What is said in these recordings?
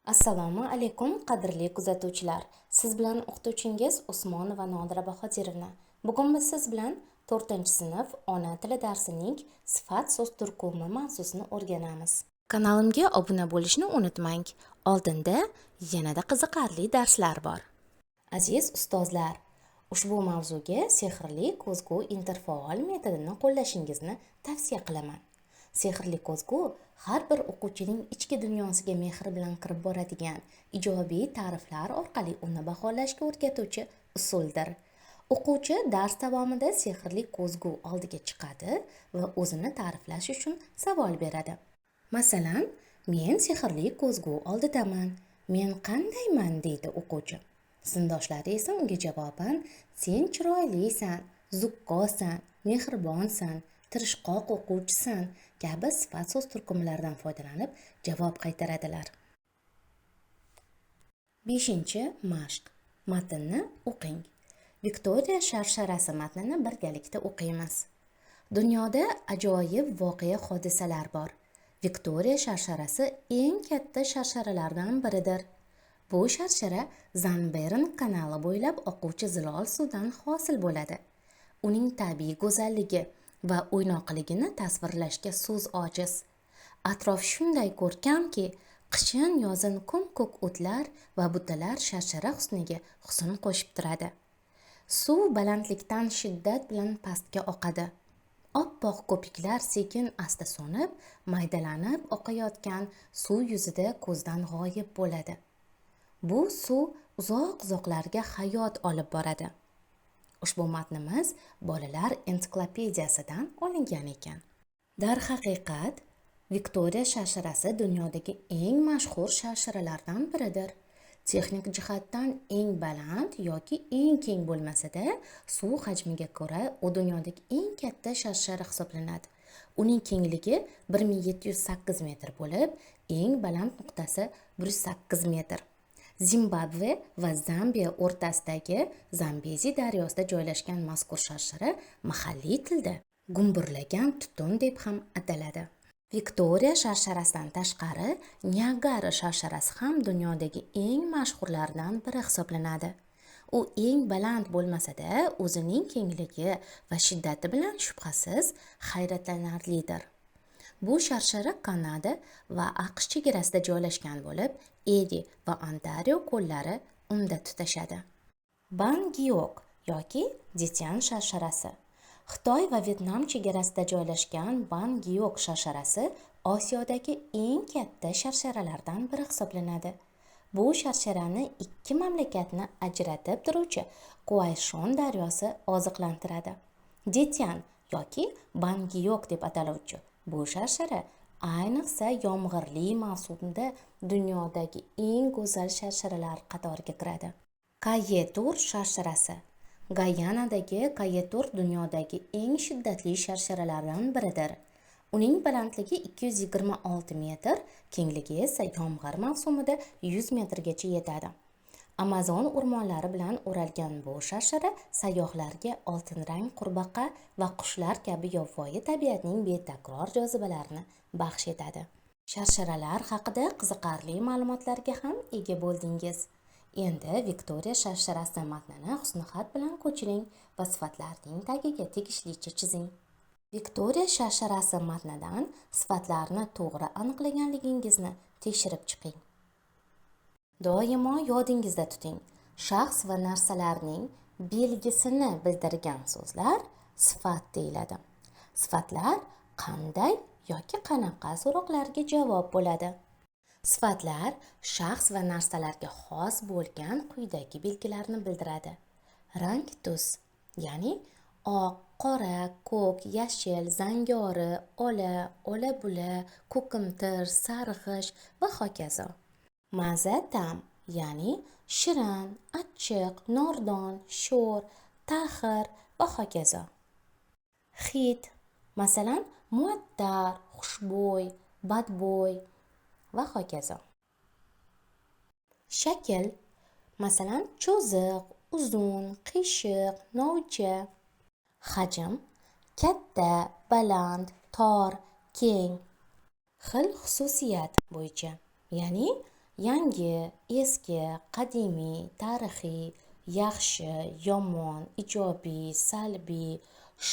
Assalomu alaykum qadrli kuzatuvchilar. Siz bilan o'qituvchingiz Usmonova Nodira Bahodirova. Bugun biz siz bilan 4-sinf ona tili darsining sifat so'z turkumi mavzusini o'rganamiz. Kanalimga obuna bo'lishni unutmang. Oldinda yanada qiziqarli darslar bor. Aziz ustozlar, ushbu mavzuga sehrli ko'zgu interfaol metodini qo'llashingizni tavsiya qilaman. Sehrli ko'zgu har bir o'quvchining ichki dunyosiga mehr bilan kirib boradigan ijobiy ta'riflar orqali uni baholashga o'rgatuvchi usuldir. O'quvchi dars davomida sehrli ko'zgu oldiga chiqadi va o'zini ta'riflash uchun savol beradi. Masalan, men sehrli ko'zgu oldidaman. Men qandayman deydi o'quvchi. Sinfdoshlari esa unga javoban: sen chiroylisan, zukkosan, mehribonsan, tirishqoq o'quvchisan kabi sifat so'z turkumlaridan foydalanib javob qaytaradilar. 5-mashq. Matnni o'qing. Viktoriya sharsharasi matnini birgalikda o'qiymiz. Dunyoda ajoyib voqea hodisalar bor. Viktoriya sharsharasi eng katta sharsharalardan biridir. Bu sharshara Zanbern kanali bo'ylab oquvchi zilol suvdan hosil bo'ladi. Uning tabiiy go'zalligi va o'ynoqligini tasvirlashga so'z ojiz. Atrof shunday ko'rkamki, qishin yozin ko'm-ko'k o'tlar va butalar sharshara husniga husn qo'shib turadi. Suv balandlikdan shiddat bilan pastga oqadi. Oppoq ko'piklar sekin asta so'nib, maydalanib oqayotgan suv yuzida ko'zdan g'oyib bo'ladi. Bu suv uzoq-uzoqlarga hayot olib boradi. Ushbu matnimiz bolalar ensiklopediyasidan olingan ekan. Darhaqiqat, Viktoriya sharsharasi dunyodagi eng mashhur sharsharalardan biridir. Texnik jihatdan eng baland yoki eng keng bo'lmasa-da, suv hajmiga ko'ra u dunyodagi eng katta sharshara hisoblanadi. Uning kengligi 1708 metr bo'lib, eng baland nuqtasi 108 metr. Zimbabve va Zambiya o'rtasidagi Zambezi daryosida joylashgan mazkur sharshara mahalliy tilda gumburlagan tutun deb ham ataladi. Viktoriya sharsharasidan tashqari, Niagara sharsharasi ham dunyodagi eng mashhurlardan biri hisoblanadi. U eng baland bo'lmasa-da, o'zining kengligi va shiddati bilan shubhasiz hayratlanarlidir. Bu sharshara Kanada va AQSh chegarasida joylashgan bo'lib, Eri va Ontario ko'llari unda tutashadi. Bangiyok yoki Detyan sharsharasi. Xitoy va Vyetnam chegarasida joylashgan Bangiyok sharsharasi Osiyodagi eng katta sharsharalardan biri hisoblanadi. Bu sharsharani ikki mamlakatni ajratib turuvchi Quayshon daryosi oziqlantiradi. Detyan yoki Bangiyok deb ataluvchi bu sharshara ayniqsa yomg'irli mavsumda dunyodagi eng go'zal sharsharalar qatoriga kiradi. Kayetur sharsharasi. Gayanadagi Kayetur dunyodagi eng shiddatli sharsharalardan biridir. Uning balandligi 226 metr, kengligi esa yomg'ir mavsumida 100 metrgacha yetadi. Amazon o'rmonlari bilan o'ralgan bu sharshara sayyohlarga oltinrang qurbaqa va qushlar kabi yovvoyi tabiatning betakror jozibalarini baxsh etadi. Sharsharalar haqida qiziqarli ma'lumotlarga ham ega bo'ldingiz. Endi Viktoriya sharsharasi matnini husnixat bilan ko'chiring va sifatlarning tagiga tegishlicha chizing. Viktoriya sharsharasi matnidan sifatlarni to'g'ri aniqlaganligingizni tekshirib chiqing. Doimo yodingizda tuting. Shaxs va narsalarning belgisini bildirgan so'zlar sifat deyiladi. Sifatlar qanday yoki qanaqa so'roqlarga javob bo'ladi. Sifatlar shaxs va narsalarga xos bo'lgan quyidagi belgilarni bildiradi. Rang tus, ya'ni oq, qora, ko'k, yashil, zangori, ola, ola-bula, ko'kimtir, sarg'ish va hokazo. Maza ta'm, ya'ni shirin, achchiq, nordon, sho'r, taxir va hokazo. Hid, masalan, muattar, xushbo'y, badbo'y va hokazo. Shakl, masalan, cho'ziq, uzun, qiyshiq, novcha. Hajm, katta, baland, tor, keng. Xil xususiyat bo'yicha, ya'ni Yangi, eski, qadimiy, tarixiy, yaxshi, yomon, ijobiy, salbiy,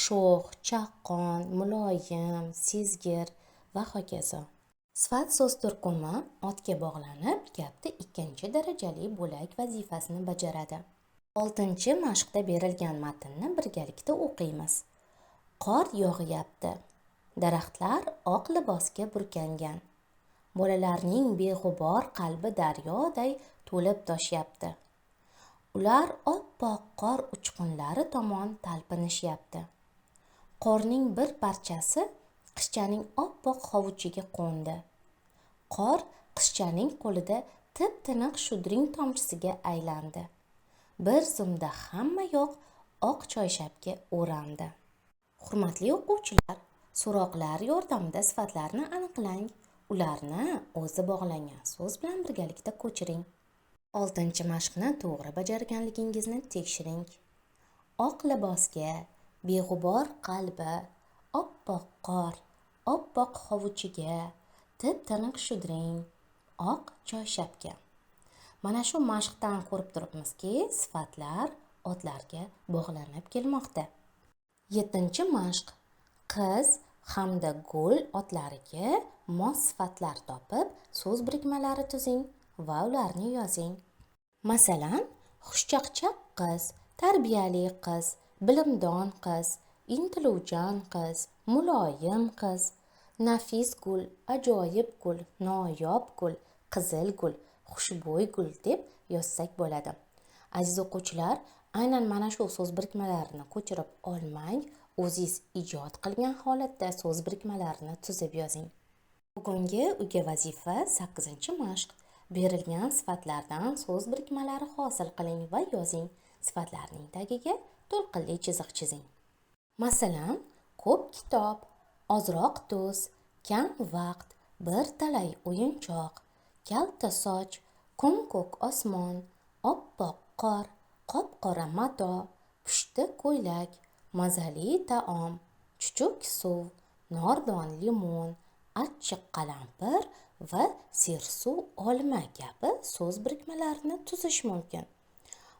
sho'x, chaqqon, muloyim, sezgir va hokazo. Sifat so'z turkumi otga bog'lanib, gapda ikkinchi darajali bo'lak vazifasini bajaradi. 6 mashqda berilgan matnni birgalikda o'qiymiz. Qor yog'yapti. Daraxtlar oq libosga burkangan. Bolalarning beg'ubor qalbi daryoday to'lib toshyapti. Ular oppoq qor uchqunlari tomon talpinishyapti. Qorning bir parchasi qizchaning oppoq hovuchiga qo'ndi. Qor qizchaning qo'lida tip-tiniq shudring tomchisiga aylandi. Bir zumda hamma yoq oq choyshabga o'randi. Hurmatli o'quvchilar, so'roqlar yordamida sifatlarni aniqlang. Ularni o'zi bog'langan so'z bilan birgalikda ko'chiring. 6 mashqni to'g'ri bajarganligingizni tekshiring. Oq libosga, beg'ubor qalbi, oppoq qor, oppoq hovuchiga, tip-tiniq shudring, oq choyshabga. Mana shu mashqdan ko'rib turibmizki, sifatlar otlarga bog'lanib kelmoqda. 7-mashq. Qiz hamda gul otlariga mos sifatlar topib, so'z birikmalari tuzing va ularni yozing. Masalan, xushchaqchaq qiz, tarbiyali qiz, bilimdon qiz, intiluvchan qiz, muloyim qiz, nafis gul, ajoyib gul, noyob gul, qizil gul, xushbo'y gul deb yozsak bo'ladi. Aziz o'quvchilar, aynan mana shu so'z birikmalarini ko'chirib olmang, o'zingiz ijod qilgan holatda so'z birikmalarini tuzib yozing. Bugungi uyga vazifa 8-mashq. Berilgan sifatlardan so'z birikmalari hosil qiling va yozing. Sifatlarning tagiga to'lqinli chiziq chizing. Masalan, ko'p kitob, ozroq tuz, kam vaqt, bir talay o'yinchoq, kalta soch, ko'k osmon, oppoq qor, qop-qora mato, pushti ko'ylak, mazali taom, chuchuk suv, nordon limon, achchiq qalampir va sersuv olma kabi so'z birikmalarini tuzish mumkin.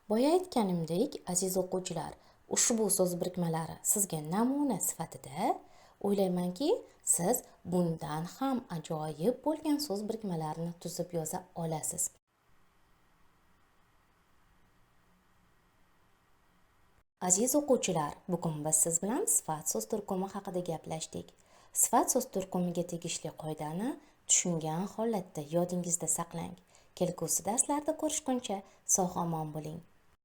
Boya aytganimdek, aziz o'quvchilar, ushbu so'z birikmalari sizga namuna sifatida, o'ylaymanki, siz bundan ham ajoyib bo'lgan so'z birikmalarini tuzib yoza olasiz. Aziz o'quvchilar, bugun biz siz bilan sifat so'z turkumi haqida gaplashdik. Sifat so'z turkumiga tegishli qoidani tushungan holatda yodingizda saqlang. Kelgusi darslarda ko'rishguncha sog' omon bo'ling.